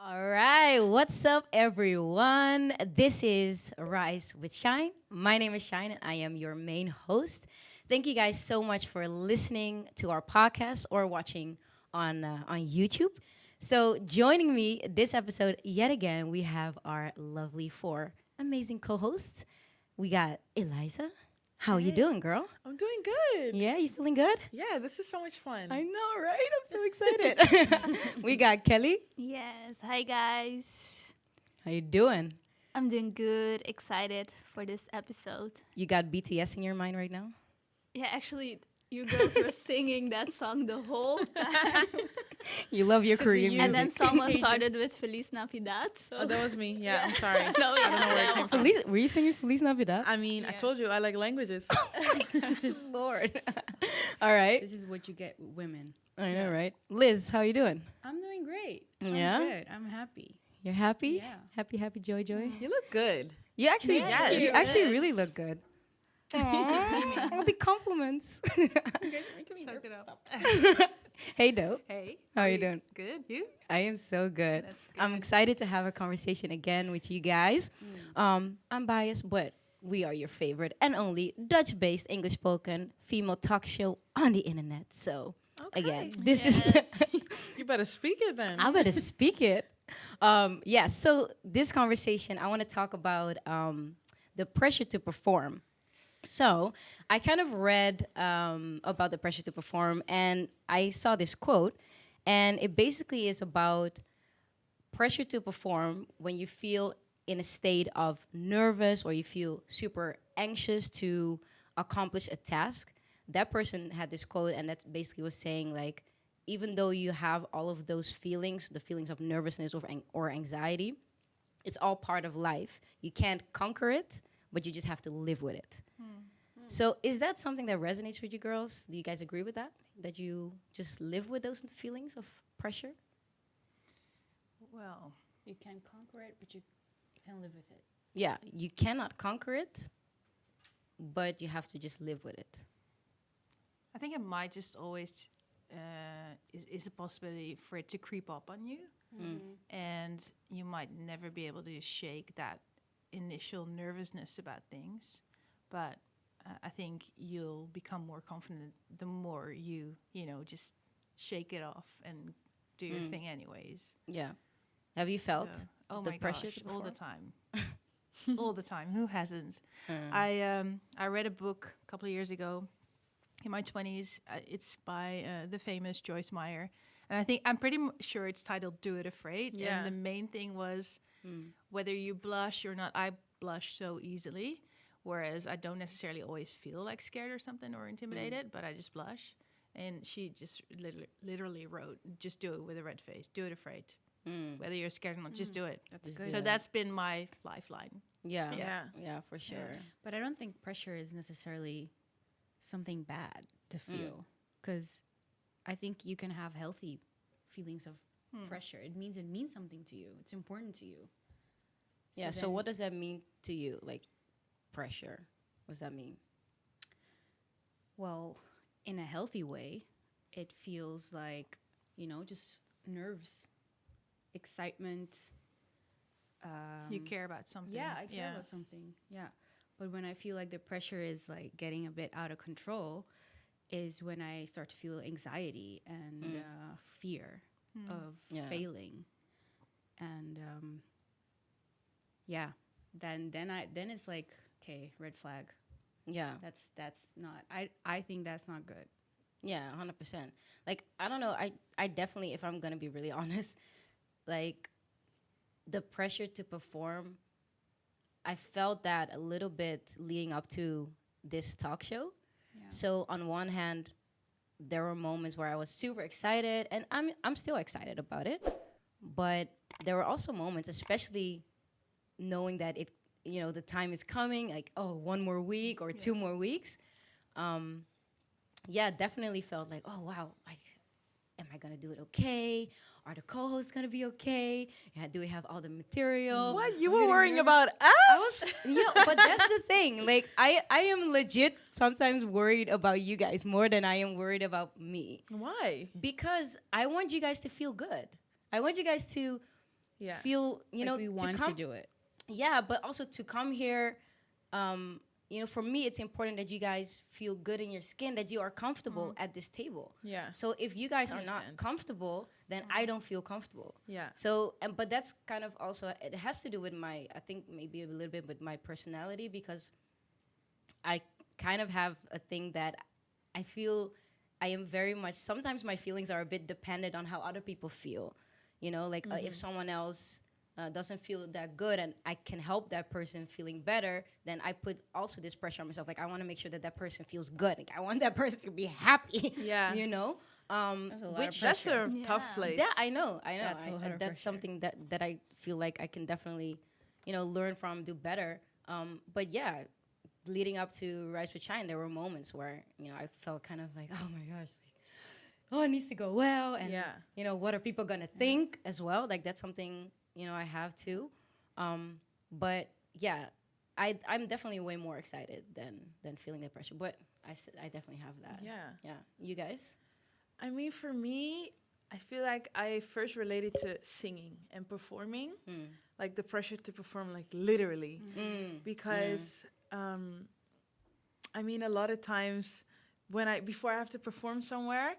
All right, what's up, everyone? This is Rise with Shine. My name is Shine, and I am your main host. Thank you guys so much for listening to our podcast or watching on YouTube. So, joining me this episode yet again, we have our lovely four amazing co-hosts. We got Eliza. How you Hey, doing, girl? I'm doing good. Yeah, you feeling good? Yeah, this is so much fun. I know, right? I'm so excited. We got Kelly. Yes. Hi, guys. How you doing? I'm doing good. Excited for this episode. You got BTS in your mind right now? Yeah, actually, you girls were singing that song the whole time. You love your 'Cause Korean you music. And then someone Contagious. started with Feliz Navidad. So. Oh, that was me. Yeah, I'm sorry. No, I don't know where it came from. Feliz, were you singing Feliz Navidad? I mean, I told you I like languages. Lord. All right. This is what you get with women. I know, right? Liz, how you doing? I'm doing great. Yeah? I'm good. I'm happy. You're happy? Yeah. Happy, happy, joy, joy? You look good. You actually, Yes. you actually really look good. Aww, all the compliments. Suck it up. Hey, dope. Hey. How you doing? Good. You? I am so good. That's I'm excited to have a conversation again with you guys. I'm biased, but we are your favorite and only Dutch-based English-spoken female talk show on the internet. So, again, this is... You better speak it then. I better speak it. Yeah, so this conversation, I want to talk about the pressure to perform. So I kind of read about the pressure to perform, and I saw this quote, and it basically is about pressure to perform when you feel in a state of nervous or you feel super anxious to accomplish a task. That person had this quote, and that basically was saying, like, even though you have all of those feelings, the feelings of nervousness or anxiety, it's all part of life. You can't conquer it, but you just have to live with it. So is that something that resonates with you girls? Do you guys agree with that? That you just live with those feelings of pressure? Well, you can conquer it, but you can live with it. Yeah, you cannot conquer it, but you have to just live with it. I think it might just always is a possibility for it to creep up on you, and you might never be able to shake that initial nervousness about things. But I think you'll become more confident the more you just shake it off and do your thing anyways. Yeah. Have you felt So, oh the my pressure gosh, to all the perform? time, all the time. Who hasn't? I read a book a couple of years ago in my 20s. It's by the famous Joyce Meyer, and I'm pretty sure it's titled "Do It Afraid." Yeah. And the main thing was whether you blush or not. I blush so easily, whereas I don't necessarily always feel like scared or something or intimidated, but I just blush. And she just literally wrote, "Just do it with a red face. Do it afraid. Whether you're scared or not, just do it." That's Just good. do So it. that's been my lifeline. Yeah. Yeah. Yeah, for sure. But I don't think pressure is necessarily something bad to feel, because I think you can have healthy feelings of pressure. It means something to you. It's important to you. Yeah, so then- what does that mean to you? Like pressure. What does that mean? Well, in a healthy way, it feels like, just nerves, excitement. You care about something. Yeah, I care about something. Yeah. But when I feel like the pressure is like getting a bit out of control, is when I start to feel anxiety and fear of Yeah. failing. And yeah, then it's like, okay, red flag. Yeah. That's not. I think that's not good. Yeah, 100%. Like, I don't know. I definitely, if I'm going to be really honest, like, the pressure to perform, I felt that a little bit leading up to this talk show. Yeah. So, on one hand, there were moments where I was super excited, and I'm still excited about it. But there were also moments, especially knowing that the time is coming, like, oh, one more week or 2 more weeks. Yeah, definitely felt like, oh, wow, like, am I gonna do it okay? Are the co-hosts gonna be okay? Yeah, do we have all the material? What? You I'm were getting worrying nervous. about I us? was, but that's the thing. Like, I am legit sometimes worried about you guys more than I am worried about me. Why? Because I want you guys to feel good. I want you guys to Yeah. feel, you Like know, we want to do it. Yeah, but also to come here, you know, for me, it's important that you guys feel good in your skin, that you are comfortable at this table. Yeah. So if you guys are not Understand. comfortable, then I don't feel comfortable. Yeah. So, but that's kind of also, it has to do with my, I think maybe a little bit with my personality, because I kind of have a thing that I feel I am very much, sometimes my feelings are a bit dependent on how other people feel. You know, like if someone else doesn't feel that good and I can help that person feeling better, then I put also this pressure on myself. Like, I want to make sure that that person feels good. Like, I want that person to be happy. Yeah. You know? That's a lot of Which That's a Yeah. tough place. yeah, I know. That's a lot of That's pressure. something that I feel like I can definitely, you know, learn from, do better. But yeah, leading up to Rise with Shine, there were moments where, you know, I felt kind of like, oh my gosh, like, oh, it needs to go well, and Yeah. you know, what are people gonna think as well? Like, that's something, you know, I have too. But yeah, I'm definitely way more excited than feeling that pressure. But I definitely have that. Yeah. Yeah. You guys? I mean, for me, I feel like I first related to singing and performing, like the pressure to perform, like literally, because I mean, a lot of times before I have to perform somewhere,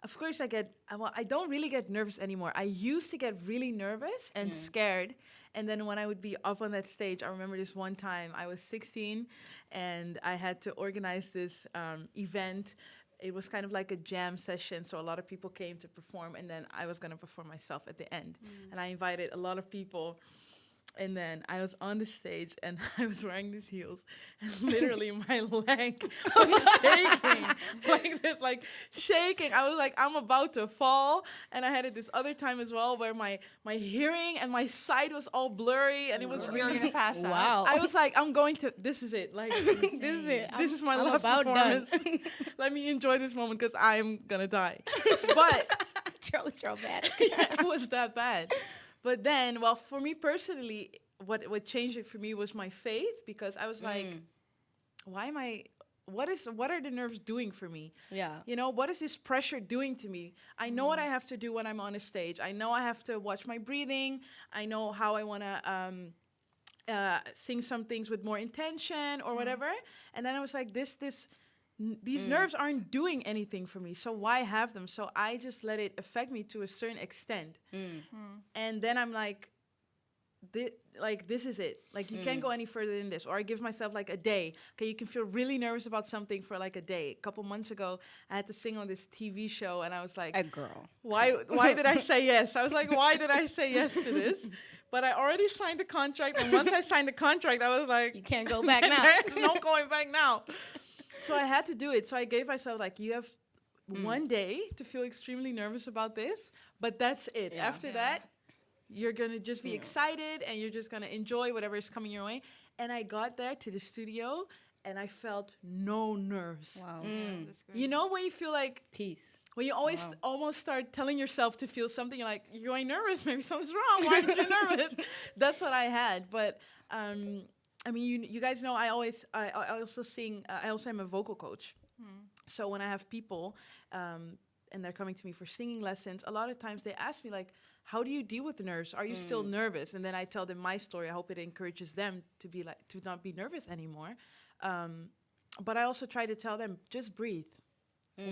of course I don't really get nervous anymore. I used to get really nervous and scared, and then when I would be up on that stage, I remember this one time I was 16 and I had to organize this event. It was kind of like a jam session, so a lot of people came to perform, and then I was going to perform myself at the end. And I invited a lot of people, and then I was on the stage, and I was wearing these heels, and literally my leg was shaking, like this, like shaking. I was like, I'm about to fall. And I had it this other time as well, where my hearing and my sight was all blurry, and it was We were really gonna pass out. Wow. I was like, this is it. Like, This is it. this is my I'm last about done. performance. Let me enjoy this moment because I'm gonna die. But Throw bad. it was that bad. But then, well, for me personally, what changed it for me was my faith, because I was like, what are the nerves doing for me? Yeah. You know, what is this pressure doing to me? I know what I have to do when I'm on a stage. I know I have to watch my breathing. I know how I want to sing some things with more intention or whatever. And then I was like, these nerves aren't doing anything for me, so why have them? So I just let it affect me to a certain extent. And then I'm like, this is it. Like, you can't go any further than this. Or I give myself like a day. Okay, you can feel really nervous about something for like a day. A couple months ago, I had to sing on this TV show, and I was like, A girl. why did I say yes? I was like, why did I say yes to this? But I already signed the contract, and once I signed the contract, I was like, You can't go back now. there's no going back now. So I had to do it. So I gave myself like, you have one day to feel extremely nervous about this, but that's it. Yeah. After that, you're going to just be excited, and you're just going to enjoy whatever is coming your way. And I got there to the studio, and I felt no nerves. Wow. That's great. You know when you feel like, Peace. when you always almost start telling yourself to feel something, you're like, you're going nervous, maybe something's wrong, why aren't you nervous? That's what I had. But I mean, you guys know I also sing, I also am a vocal coach. So when I have people and they're coming to me for singing lessons, a lot of times they ask me like, how do you deal with the nerves? Are you still nervous? And then I tell them my story. I hope it encourages them to be like, to not be nervous anymore. But I also try to tell them, just breathe.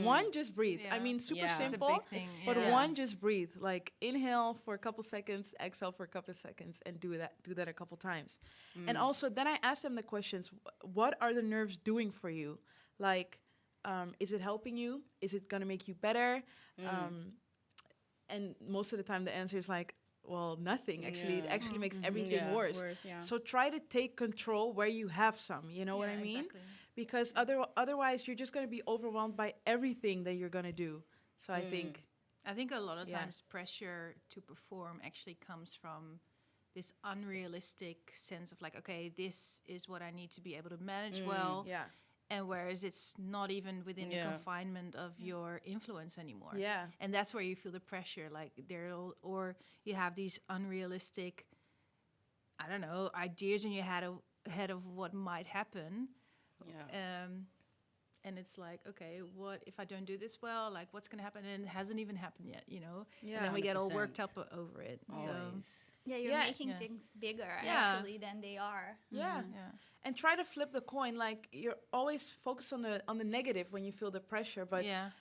One, just breathe. I Yeah. mean, super Yeah. It's a simple. big thing, But yeah. one, just breathe. Like, inhale for a couple seconds, exhale for a couple of seconds, and do that a couple times. And also, then I ask them the questions: what are the nerves doing for you? Like, is it helping you? Is it gonna make you better? And most of the time, the answer is like, well, nothing. Actually, it Yeah. actually makes everything Yeah, worse. Yeah. So try to take control where you have some. You know what I mean? Exactly. Because otherwise you're just going to be overwhelmed by everything that you're going to do. So I think, I think a lot of Yeah. times pressure to perform actually comes from this unrealistic sense of like, okay, this is what I need to be able to manage well. yeah, And whereas it's not even within the Yeah. confinement of your influence anymore. yeah, And that's where you feel the pressure, like or you have these unrealistic, I don't know, ideas in your head of what might happen. Yeah. and it's like, okay, what if I don't do this well? Like, what's going to happen? And it hasn't even happened yet, you know? Yeah. And then we get all worked 100%. up over it. So, Always. Yeah, you're Yeah. making Yeah. things bigger Yeah. actually than they are. Yeah. yeah. And try to flip the coin. Like, you're always focused on the negative when you feel the pressure. But yeah.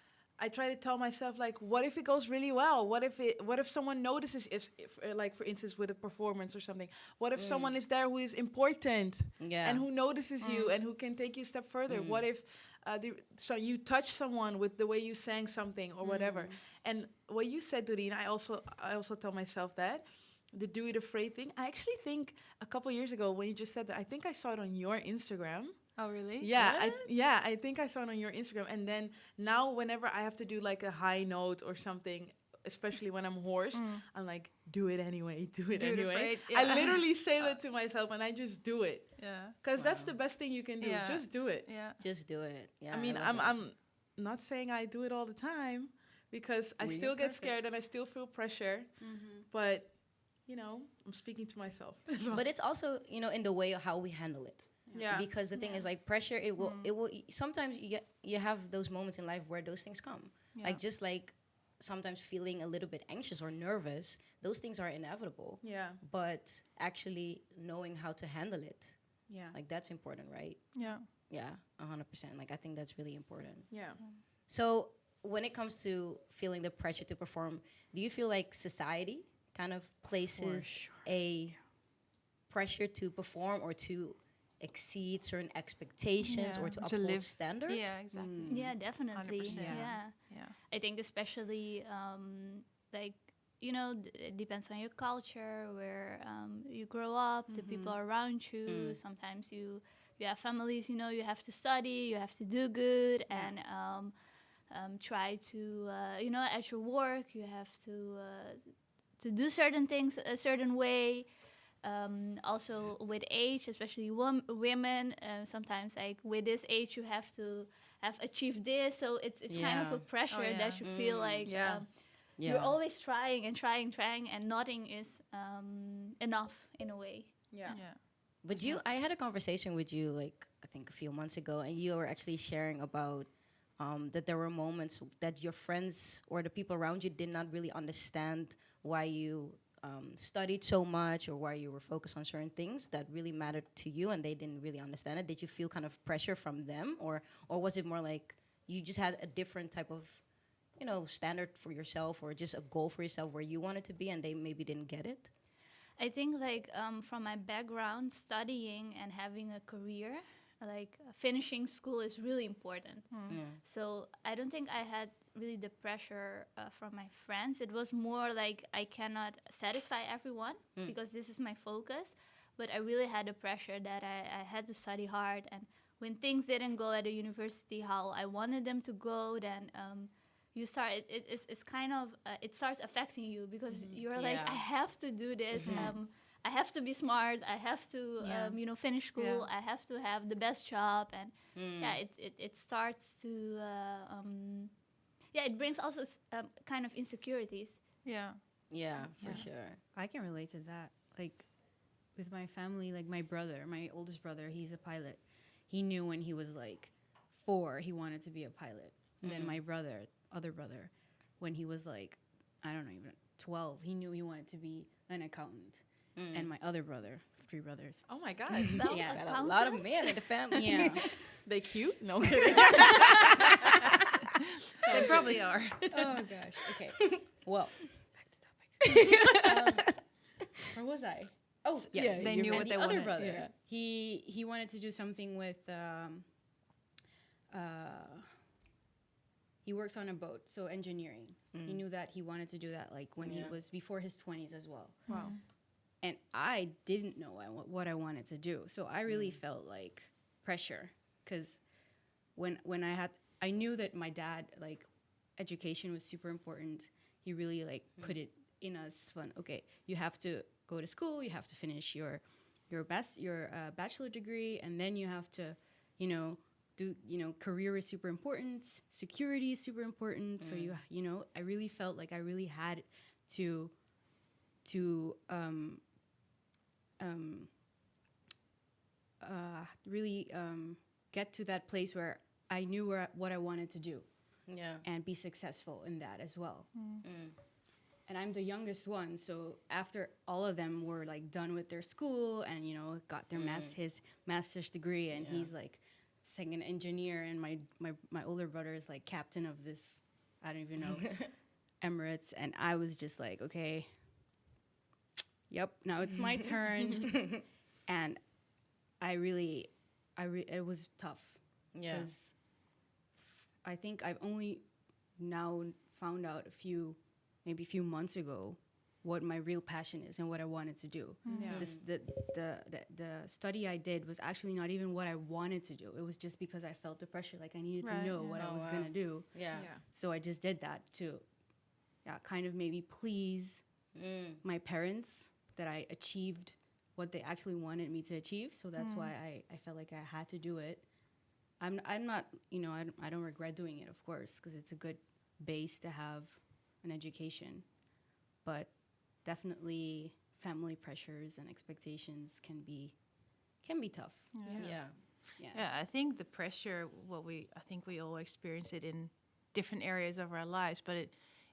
I try to tell myself, like, what if it goes really well? What if someone notices, if like, for instance, with a performance or something? What if someone is there who is important Yeah. and who notices you and who can take you a step further? What if so you touch someone with the way you sang something or whatever? And what you said, Doreen, I also tell myself that. The do it afraid thing. I actually think a couple years ago when you just said that, I think I saw it on your Instagram. Oh, really? Yeah, I think I saw it on your Instagram. And then now whenever I have to do like a high note or something, especially when I'm hoarse, I'm like, do it anyway, do it Do it anyway. afraid, I yeah. literally say that to myself and I just do it. Yeah. Because that's the best thing you can do. Yeah. Just do it. Yeah. Just do it. Yeah. I mean, love that. I'm not saying I do it all the time because I Well, still you're get perfect. scared and I still feel pressure. But, you know, I'm speaking to myself. as well. But it's also, you know, in the way of how we handle it. yeah. Because the thing is, like, pressure, it will sometimes you have those moments in life where those things come. Yeah. Like, just like sometimes feeling a little bit anxious or nervous, those things are inevitable. Yeah. But actually knowing how to handle it, Yeah. like, that's important, right? Yeah. Yeah, 100%. Like, I think that's really important. Yeah. So when it comes to feeling the pressure to perform, do you feel like society kind of places a pressure to perform or to exceed certain expectations Yeah, or to to uphold live- standards? Yeah, exactly. Yeah, definitely. 100%. Yeah. Yeah. I think especially like you know it depends on your culture, where you grow up, the people around you. Sometimes you have families. You know, you have to study, you have to do good, and try to you know, at your work you have to do certain things a certain way. Also with age, especially women, sometimes like with this age you have to have achieved this, so it's kind of Yeah. a pressure Oh, yeah. that you feel like Yeah. Yeah. you're always trying and trying, and nothing is enough in a way. Yeah. Yeah. But I had a conversation with you, like, I think a few months ago, and you were actually sharing about that there were moments that your friends or the people around you did not really understand why you studied so much or why you were focused on certain things that really mattered to you, and they didn't really understand it. Did you feel kind of pressure from them, or was it more like you just had a different type of, you know, standard for yourself or just a goal for yourself where you wanted to be and they maybe didn't get it? I think like from my background, studying and having a career, like finishing school is really important. Yeah. So I don't think I had really the pressure from my friends. It was more like I cannot satisfy everyone because this is my focus. But I really had the pressure that I had to study hard. And when things didn't go at the university how I wanted them to go, then you start, it's kind of, it starts affecting you because you're like, Yeah. I have to do this. I have to be smart. I have to, you know, finish school. Yeah. I have to have the best job. And yeah, it starts to, yeah, it brings also kind of insecurities. Yeah. Yeah, for Yeah. sure. I can relate to that. Like with my family, like my brother, my oldest brother, he's a pilot. He knew when he was like 4, he wanted to be a pilot. And then my brother, other brother, when he was like, I don't know, even 12, he knew he wanted to be an accountant. And my other brother, 3 brothers. Oh my God. Spell Yeah. Got a lot of men in the family. Yeah. They cute? No I'm kidding. They probably are. Oh gosh. Okay. Well, Where was I? Oh, yes, Yeah, they And knew what the they other wanted. brother, Yeah. he wanted to do something with he works on a boat, so engineering. He knew that he wanted to do that like when he was before his 20s as well. Wow. And I didn't know what I wanted to do, so I really felt like pressure because when I knew that my dad, like, education was super important. He really like put it in us. Fun. Okay, you have to go to school. You have to finish your bachelor degree, and then you have to, you know, do, you know, career is super important. Security is super important. So you know, I really felt like I really had to really get to that place where I knew what I wanted to do Yeah. and be successful in that as well. And I'm the youngest one, so after all of them were like done with their school and got their his master's degree, and he's like second engineer, and my older brother is like captain of this, I don't even know, Emirates, and I was just like, okay, yep, now it's my turn. And it was tough. Yeah. 'Cause I think I've only now found out maybe a few months ago what my real passion is and what I wanted to do. Yeah. The study I did was actually not even what I wanted to do. It was just because I felt the pressure, like I needed to know what I was gonna do. Yeah. So I just did that to, kind of maybe please my parents, that I achieved what they actually wanted me to achieve. So that's why I felt like I had to do it. I'm not, I don't regret doing it, of course, because it's a good base to have an education. But definitely family pressures and expectations can be tough. Yeah. Yeah, I think the pressure, I think we all experience it in different areas of our lives, but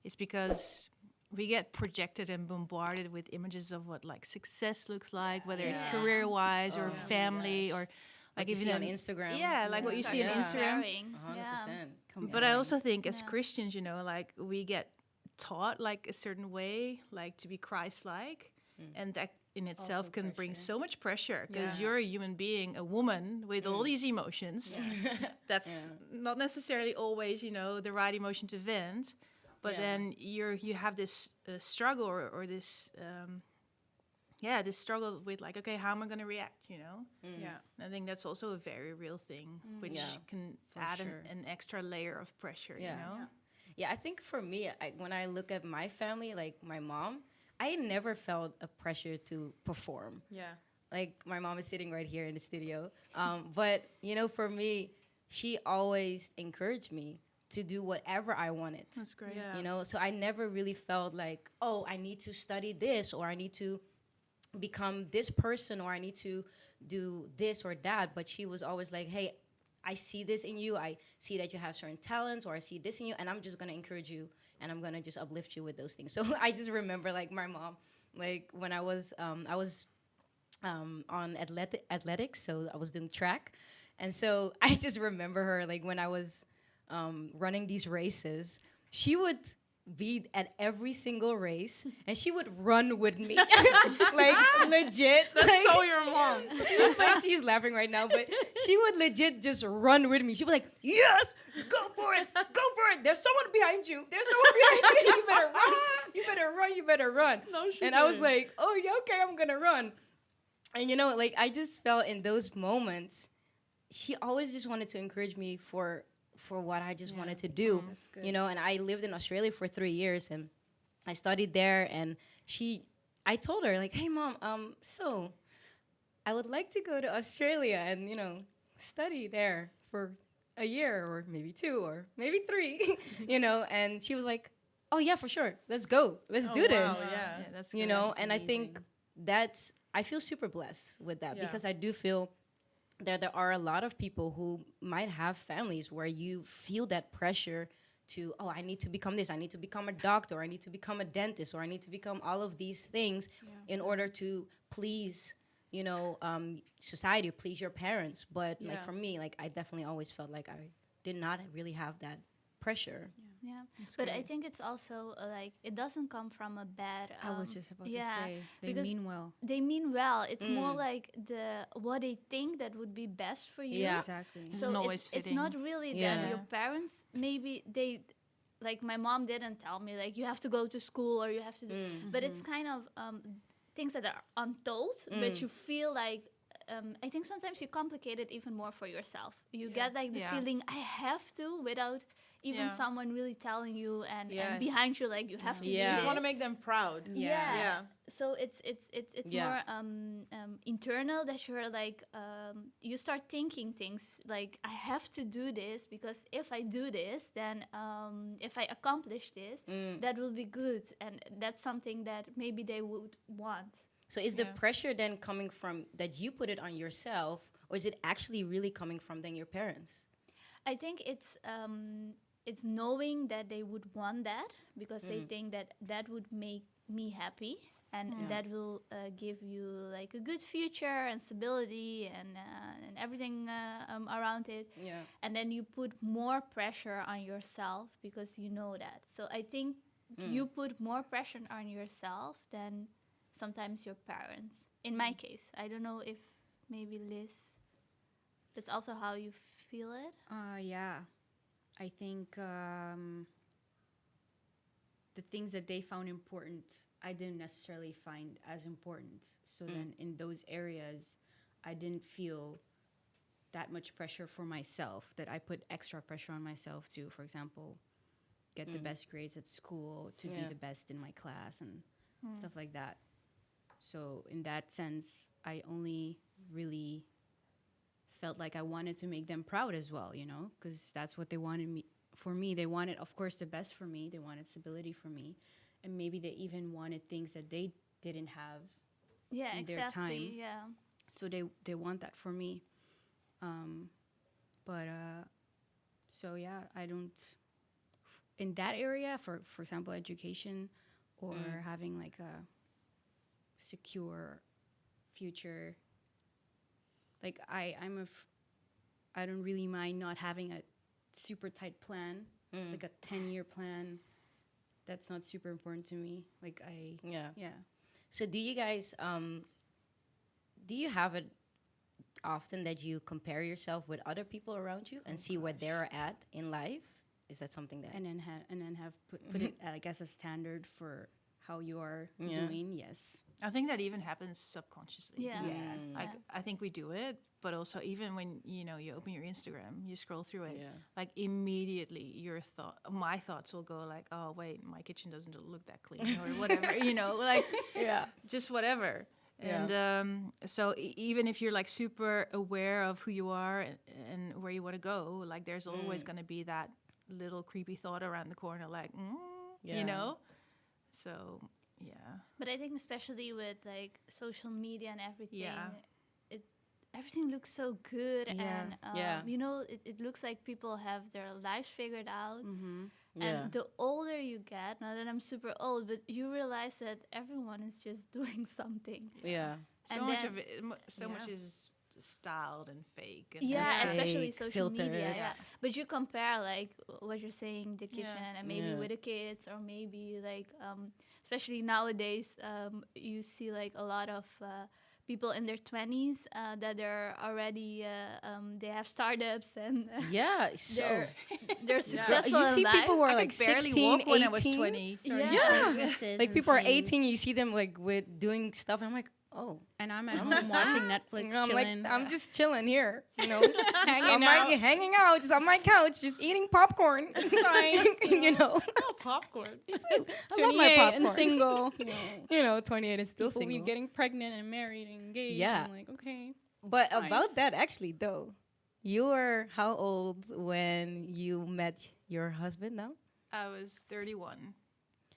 it's because we get projected and bombarded with images of what like success looks like, whether it's Yeah. career-wise or Oh my family or Like like you see even on Instagram. Yeah, like what you see on Yeah. Instagram. Inspiring. 100%. But I also think as Yeah. Christians, like we get taught like a certain way, like to be Christ-like, and that in itself Also can bring pressure. so much pressure because Yeah. you're a human being, a woman with all these emotions. That's not necessarily always, the right emotion to vent, but Yeah. then you have this struggle or this. This struggle with like, okay, how am I going to react? Yeah. And I think that's also a very real thing, which Yeah, can for add sure. an extra layer of pressure. Yeah. Yeah, I think for me, when I look at my family, like my mom, I never felt a pressure to perform. Yeah. Like my mom is sitting right here in the studio. But for me, she always encouraged me to do whatever I wanted. That's great. Yeah. So I never really felt like, oh, I need to study this, or I need to become this person, or I need to do this or that. But she was always like, hey, I see this in you. I see that you have certain talents, or I see this in you, and I'm just gonna encourage you, and I'm gonna just uplift you with those things. So I just remember like my mom, like when I was on athletics, so I was doing track, and so I just remember her like when I was running these races, she would be at every single race, and she would run with me, like legit. That's like, so your mom. she's laughing right now, but she would legit just run with me. She'd be like, yes, go for it, go for it. There's someone behind you. There's someone behind you. You better run. You better run. You better run. No, she and I was didn't. like, oh, yeah, okay, I'm gonna run. And like I just felt in those moments, she always just wanted to encourage me for what I just wanted to do. That's good. And I lived in Australia for 3 years, and I studied there, and I told her like, hey mom, so I would like to go to Australia and study there for a year or maybe 2 or maybe 3, and she was like, oh yeah, for sure, let's go, let's do wow, this. yeah. That's you good. know That's and I think amazing. I feel super blessed with that, Yeah. because I do feel that there are a lot of people who might have families where you feel that pressure to, oh, I need to become this, I need to become a doctor, I need to become a dentist, or I need to become all of these things in order to please society, please your parents. But like Yeah. for me, like I definitely always felt like I did not really have that pressure. Yeah, but I think it's also like it doesn't come from a bad. I was just about yeah, to say, they because mean well. They mean well. It's more like what they think that would be best for you. Yeah. Exactly. So Doesn't always it's fit not in. really Yeah. that your parents maybe they like my mom didn't tell me like you have to go to school or you have to do, but it's kind of things that are untold, but you feel like. I think sometimes you complicate it even more for yourself. You get like the Yeah. feeling I have to without even Yeah. someone really telling you and Yeah. behind you like you have to. Yeah. do You just want to this. make them proud. Yeah. Yeah. So it's Yeah. more internal that you're like you start thinking things like I have to do this because if I do this, then if I accomplish this, that will be good, and that's something that maybe they would want. So is the Yeah. pressure then coming from that you put it on yourself, or is it actually really coming from then your parents? I think it's knowing that they would want that because they think that that would make me happy and that will give you like a good future and stability and everything around it. Yeah. And then you put more pressure on yourself because you know that. So I think you put more pressure on yourself than sometimes your parents. In my case, I don't know if maybe Liz, that's also how you feel it. Yeah. I think the things that they found important, I didn't necessarily find as important. So then in those areas, I didn't feel that much pressure for myself, that I put extra pressure on myself to, for example, get the best grades at school, to be the best in my class and stuff like that. So in that sense, I only really felt like I wanted to make them proud as well, you know, because that's what they wanted me for me. They wanted, of course, the best for me. They wanted stability for me. And maybe they even wanted things that they didn't have Yeah, in exactly. their time. Yeah. So they want that for me. So yeah, I don't, in that area, for example, education or having like a secure future, like I don't really mind not having a super tight plan, like a 10-year plan. That's not super important to me. Like Yeah. yeah. So do you guys do you have it often that you compare yourself with other people around you and see where they're at in life? Is that something that And then have put it, I guess, a standard for how you are doing. Yes. I think that even happens subconsciously. Yeah. Like I think we do it, but also even when you open your Instagram, you scroll through it, like immediately my thoughts will go like, oh wait, my kitchen doesn't look that clean or whatever, like just whatever. And so even if you're like super aware of who you are and where you want to go, like there's always going to be that little creepy thought around the corner, like, So yeah. But I think especially with like social media and everything, everything looks so good, and it looks like people have their lives figured out. And the older you get, not that I'm super old, but you realize that everyone is just doing something. Yeah. And So much then- of it, much is styled and fake. And Yeah, fake, especially social filtered. media. Yeah. But you compare like what you're saying, the kitchen, and maybe Yeah. with the kids, or maybe like, especially nowadays, you see like a lot of people in their 20s that they're already, they have startups and Yeah. So they're successful you in see life. people who are I like could barely 16, walk when 18. I was 20. Yeah. Businesses Like and people are things. 18, you see them like with doing stuff. And I'm like, oh. And I'm at home watching Netflix, I'm chilling. like, I'm just chilling here, Hanging out. just on my couch, just eating popcorn. It's fine, Popcorn. I love my 28 popcorn. and single. 28 is still People be single. getting pregnant and married and engaged. Yeah. I'm like, okay. But fine. about that, actually, though, you were how old when you met your husband now? I was 31.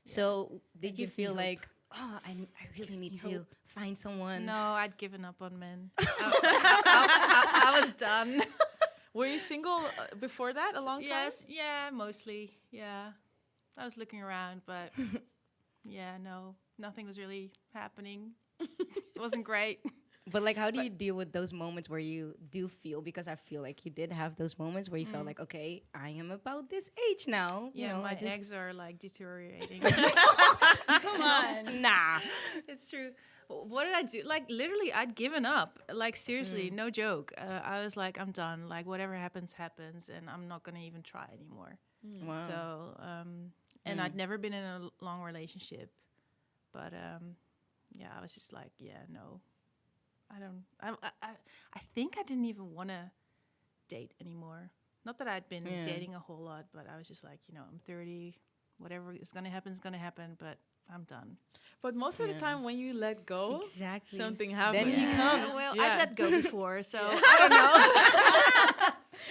So did you gives me feel hope. like, oh, I really need to find someone? No, I'd given up on men. I was done. Were you single before that a long time? Yes, yeah, mostly, yeah. I was looking around, but yeah, no, nothing was really happening. It wasn't great. But like, how do you deal with those moments where you do feel, because I feel like you did have those moments where you felt like, okay, I am about this age now. Yeah, I my just- eggs are like deteriorating. Come on. Nah. It's true. What did I do? Like literally, I'd given up. Like seriously, no joke. I was like, I'm done. Like whatever happens, happens, and I'm not gonna even try anymore. Wow. So, and I'd never been in a long relationship, but yeah, I was just like, yeah, no, I don't. I think I didn't even want to date anymore. Not that I'd been dating a whole lot, but I was just like, I'm 30. Whatever is gonna happen is gonna happen. But I'm done. But most of the time when you let go, Exactly. something happens. Then he comes. Well, Yeah. I've let go before, so I don't know.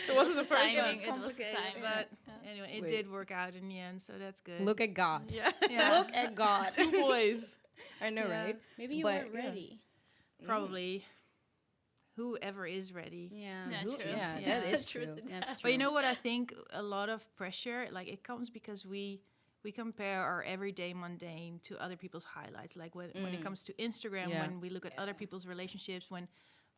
It wasn't the first Timing, one. it was the Complicated, timing. but Yeah. anyway, it Wait. did work out in the end, so that's good. Look at God. Yeah. yeah, Look at God. 2 boys. I know, Yeah. right? Maybe you But, weren't yeah. ready. probably. whoever is ready. Yeah. Yeah, Who- true. yeah, Yeah. that is True true. to That's that. true. But you know what? I think a lot of pressure, like it comes because we compare our everyday mundane to other people's highlights. Like when it comes to Instagram, Yeah. when we look at other people's relationships, when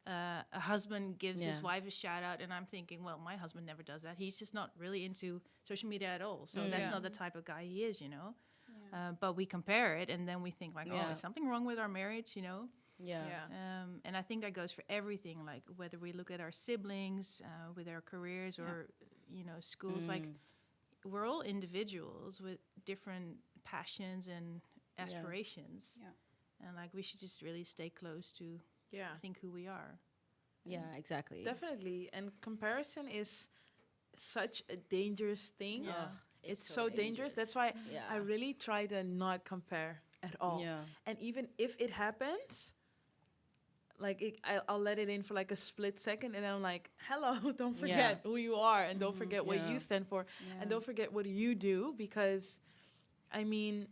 a husband gives his Yeah. wife a shout out, and I'm thinking, well, my husband never does that. He's just not really into social media at all. So that's Yeah. not the type of guy he is, you know. But we compare it, and then we think like, Yeah. oh, is something wrong with our marriage, you know? Yeah. Yeah. And I think that goes for everything, like whether we look at our siblings, with our careers, or you know, schools. Like we're all individuals with different passions and aspirations. Yeah. And like we should just really stay close to Yeah. I think who we are. Yeah, exactly. Definitely. And comparison is such a dangerous thing. Yeah. It's so dangerous. That's why Yeah. I really try to not compare at all. Yeah. And even if it happens, like I'll let it in for like a split second, and I'm like, hello, don't forget who you are, and don't forget what Yeah. you stand for, and don't forget what you do, because I mean,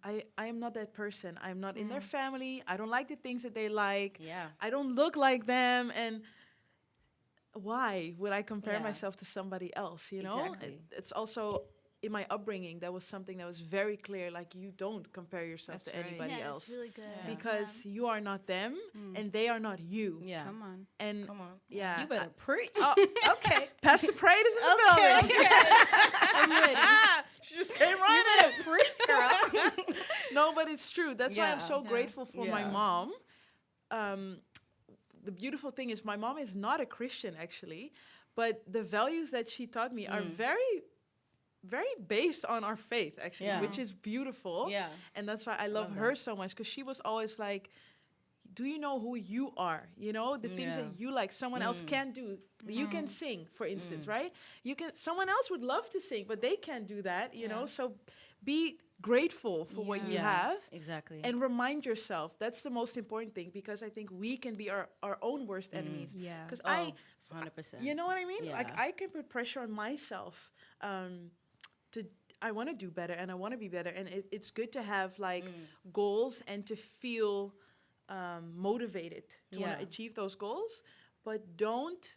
I am not that person. I'm not in their family. I don't like the things that they like. Yeah. I don't look like them, and why would I compare Yeah. myself to somebody else, you know? Exactly. It's also in my upbringing, that was something that was very clear, like you don't compare yourself That's to right. anybody Yeah, else, it's really good. Yeah. because you are not them and they are not you. Yeah. Come on. And Come on. yeah, You better preach. Oh, Okay. Pastor Prade is in the Okay. building. I'm ready. She just came right in. Preach, girl. No, but it's true. That's why I'm Yeah. so Yeah. grateful for my Yeah. mom. The beautiful thing is my mom is not a Christian, actually, but the values that she taught me are very, very based on our faith, actually, Yeah. which is beautiful. Yeah. And that's why I love Love her that. so much, because she was always like, do you know who you are? You know, the things Yeah. that you like, someone else can't do. You can sing, for instance, right? Someone else would love to sing, but they can't do that, you know? So be grateful for what you Yeah. have. Exactly. And remind yourself. That's the most important thing, because I think we can be our own worst enemies. Yeah. Because oh, 100%. you know what I mean? Like Yeah. I can put pressure on myself I want to do better and I want to be better. And it's good to have like goals and to feel motivated to want Yeah. to achieve those goals. But don't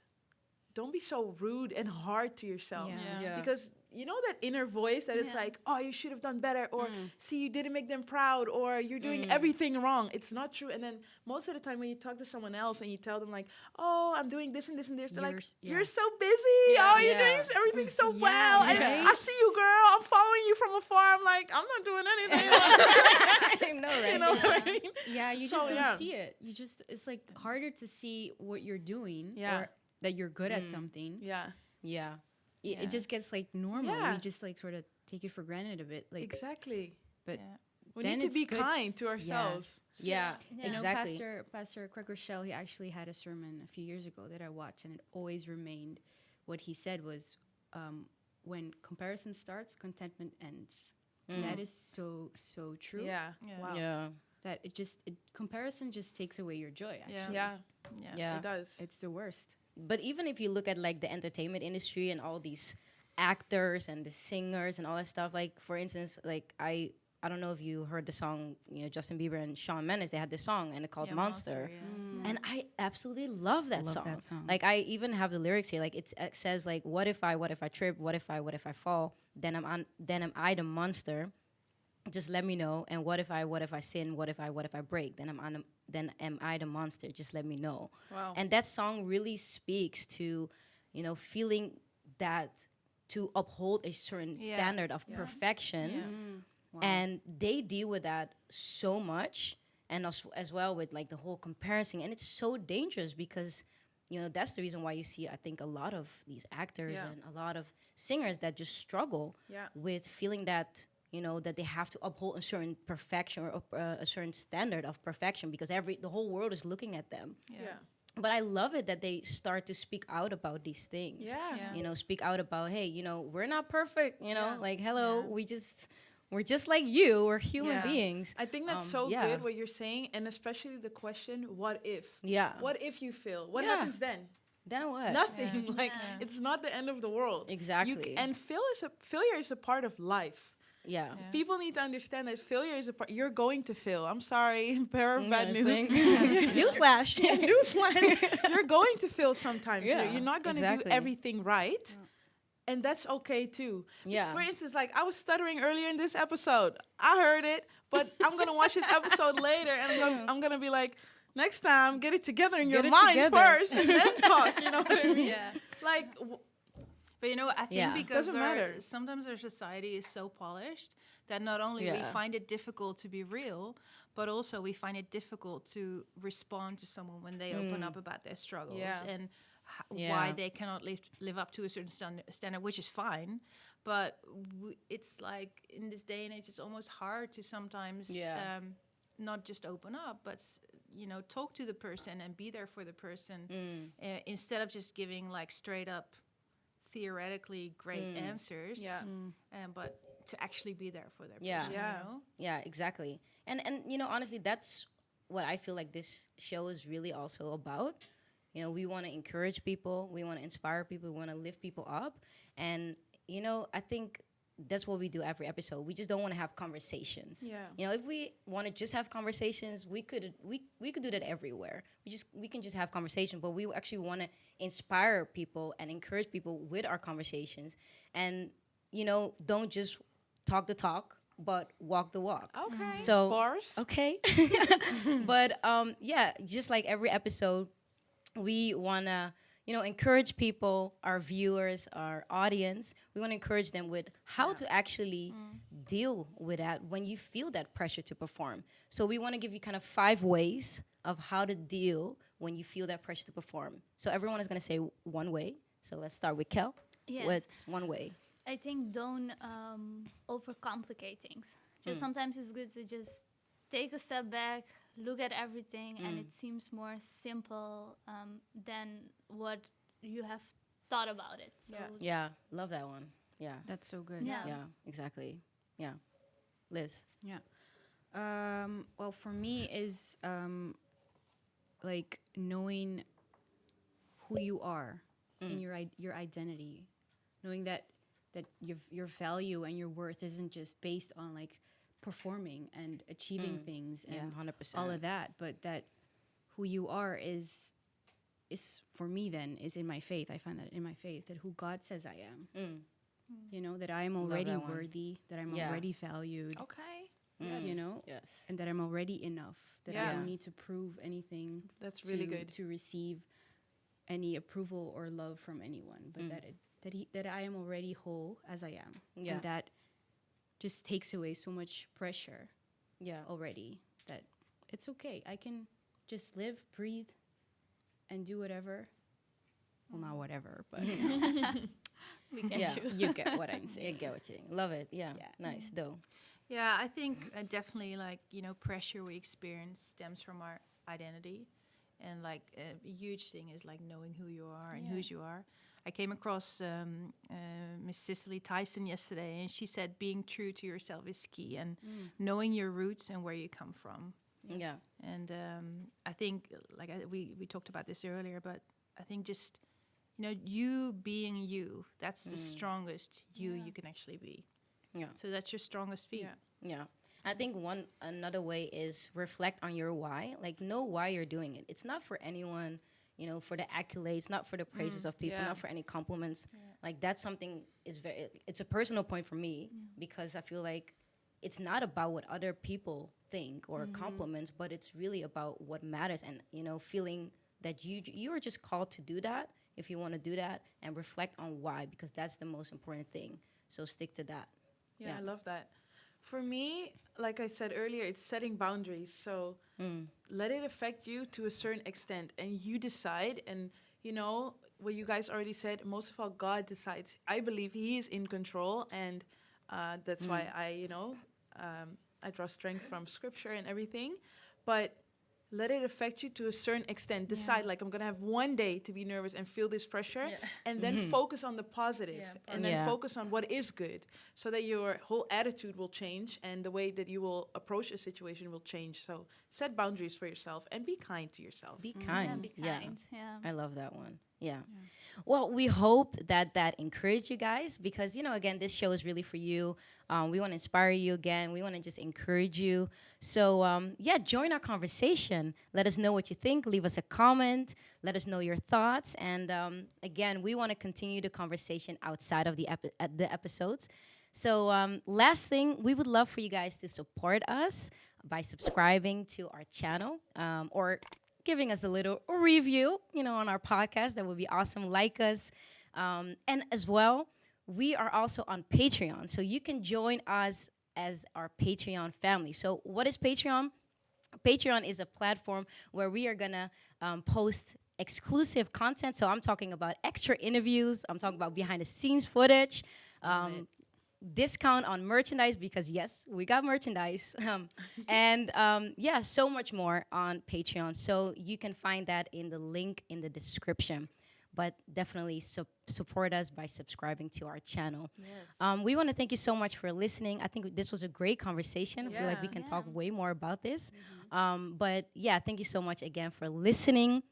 be so rude and hard to yourself. Yeah. Yeah. Because you know that inner voice that is Yeah. like, oh, you should have done better, or see, you didn't make them proud, or you're doing everything wrong. It's not true. And then most of the time when you talk to someone else and you tell them like, oh, I'm doing this and this and this, they're like, you're so busy. Yeah. Oh, you're Yeah. doing everything so Yeah, well. And right? I see you, girl. I'm following you from afar. I'm like, I'm not doing anything. I know, right? You know what I Yeah. mean? Yeah, you So, just don't yeah. see it. You just, it's like harder to see what you're doing Yeah. or that you're good at something. Yeah, Yeah. It Yeah. just gets like normal. Yeah. We just like sort of take it for granted a bit. Like, exactly. but Yeah. We Then need to it's be good- kind to ourselves. Yeah. Yeah. you know, Exactly. Pastor Craig Rochelle, he actually had a sermon a few years ago that I watched, and it always remained. What he said was, when comparison starts, contentment ends. And that is so true. Yeah. Yeah. Wow. Yeah. That comparison just takes away your joy. Actually, Yeah. Yeah, Yeah. Yeah. it does. it's the worst. But even if you look at like the entertainment industry and all these actors and the singers and all that stuff, like for instance, like I don't know if you heard the song, you know, Justin Bieber and Shawn Mendes, they had this song and it's called Yeah, Monster. yeah. And I absolutely love that Love song. that song. Like I even have the lyrics here. Like it says like, what if I trip? What if I fall? Then am I the monster? Just let me know. And what if I sin? What if I break? Then am I the monster? Just let me know. Wow. And that song really speaks to, you know, feeling that to uphold a certain Yeah. standard of perfection. Yeah. And they deal with that so much, and as well with like the whole comparison. And it's so dangerous because, you know, that's the reason why you see, I think, a lot of these actors Yeah. and a lot of singers that just struggle Yeah. with feeling that, you know, that they have to uphold a certain perfection or a certain standard of perfection because the whole world is looking at them. Yeah. But I love it that they start to speak out about these things. Yeah. Yeah. You know, speak out about, hey, you know, we're not perfect. You know, Yeah. like, hello, Yeah. we're just like you. We're human Yeah. beings. I think that's so yeah. good what you're saying, and especially the question, what if? Yeah. What if you fail? What Yeah. happens then? Then what? Nothing. Like Yeah. it's not the end of the world. Exactly. And failure is a part of life. Yeah. Yeah. People need to understand that failure is a part. You're going to fail. I'm sorry, bearer of bad news. Newsflash. Newsflash. You're going to fail sometimes. Yeah, You're not going to exactly. do everything right. And that's okay too. Yeah. For instance, like I was stuttering earlier in this episode. I heard it, but I'm gonna watch this episode later, and I'm gonna be like, next time, get it together in your Get it mind together. first, and then talk. You know what I mean? Yeah. Like, But you know, I think Yeah. because Doesn't matter. sometimes our society is so polished that not only we Yeah. find it difficult to be real, but also we find it difficult to respond to someone when they open up about their struggles Yeah. and Yeah. why they cannot live up to a certain standard, which is fine. But it's like in this day and age, it's almost hard to sometimes Yeah. not just open up, but talk to the person and be there for the person instead of just giving like straight up theoretically great answers. Yeah. But to actually be there for their Yeah. person. Yeah. You know? Yeah, exactly. And honestly, that's what I feel like this show is really also about. We want to encourage people, we want to inspire people, we want to lift people up, and I think that's what we do every episode. We just don't want to have conversations. Yeah. If we want to just have conversations, we could do that everywhere. We can just have conversations, but we actually want to inspire people and encourage people with our conversations, and don't just talk the talk, but walk the walk. Okay. So Bars. okay, but yeah, just like every episode, we want to encourage people, our viewers, our audience. We want to encourage them with how to actually deal with that when you feel that pressure to perform. So we want to give you kind of 5 ways of how to deal when you feel that pressure to perform. So everyone is going to say one way. So let's start with Kel. Yes. What's one way? I think don't overcomplicate things. Just sometimes it's good to just take a step back, look at everything, and it seems more simple than what you have thought about it. So Yeah, love that one. Yeah, That's so good. Yeah. yeah, exactly. Yeah, Liz. Well, for me is like knowing who you are and your identity, knowing that your value and your worth isn't just based on like performing and achieving things Yeah, and 100%. all of that, but that who you are is for me then is in my faith. I find that in my faith that who God says I am. That I am already that one. worthy, that I'm Yeah. already valued, Okay. Yes. and that I'm already enough, that I Yeah. don't need to prove anything That's really good. to receive any approval or love from anyone, but that I am already whole as I am. Yeah. And that just takes away so much pressure Yeah. already that it's okay. I can just live, breathe, and do whatever. Well, not whatever, but we get Yeah. you. you get what I'm You saying. get what you mean. Love it. Yeah. Yeah. Nice. Though. Yeah, I think definitely like, pressure we experience stems from our identity. And like a huge thing is like knowing who you are and whose you are. I came across Miss Cicely Tyson yesterday, and she said being true to yourself is key, and knowing your roots and where you come from. Yeah. And I think, like we talked about this earlier, but I think just, you being you, that's the strongest you can actually be. Yeah. So that's your strongest feat. Yeah. Yeah. I think another way is reflect on your why. Like know why you're doing it. It's not for anyone, for the accolades, not for the praises of people, Yeah. not for any compliments. Like that's something it's a personal point for me because I feel like it's not about what other people think or compliments, but it's really about what matters and feeling that you are just called to do that if you want to do that and reflect on why because that's the most important thing. So stick to that. Yeah, I love that. For me, like I said earlier, it's setting boundaries. So let it affect you to a certain extent and you decide. And, what you guys already said, most of all, God decides. I believe He is in control. And that's why I draw strength from Scripture and everything. But let it affect you to a certain extent. Decide, like, I'm going to have one day to be nervous and feel this pressure. And then focus on the positive. And then focus on what is good. So that your whole attitude will change. And the way that you will approach a situation will change. So set boundaries for yourself. And be kind to yourself. Be kind. Yeah, be kind. Yeah. I love that one. Yeah. Well, we hope that that encouraged you guys because, you know, again, this show is really for you. We want to inspire you again. We want to just encourage you. So, yeah, join our conversation. Let us know what you think. Leave us a comment. Let us know your thoughts. And again, we want to continue the conversation outside of the episodes. So, last thing, we would love for you guys to support us by subscribing to our channel or giving us a little review, you know, on our podcast. That would be awesome. Like us. And as well, we are also on Patreon. So you can join us as our Patreon family. So what is Patreon? Patreon is a platform where we are going to post exclusive content. So I'm talking about extra interviews. I'm talking about behind the scenes footage. Discount on merchandise because yes, we got merchandise, and yeah, so much more on Patreon. So you can find that in the link in the description. But definitely support us by subscribing to our channel. Yes. We want to thank you so much for listening. I think this was a great conversation. I feel like we Yeah. can talk way more about this. But yeah, thank you so much again for listening.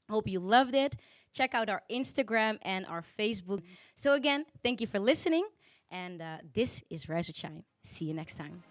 Hope you loved it. Check out our Instagram and our Facebook. So again, thank you for listening. And this is Rise with Shine. See you next time.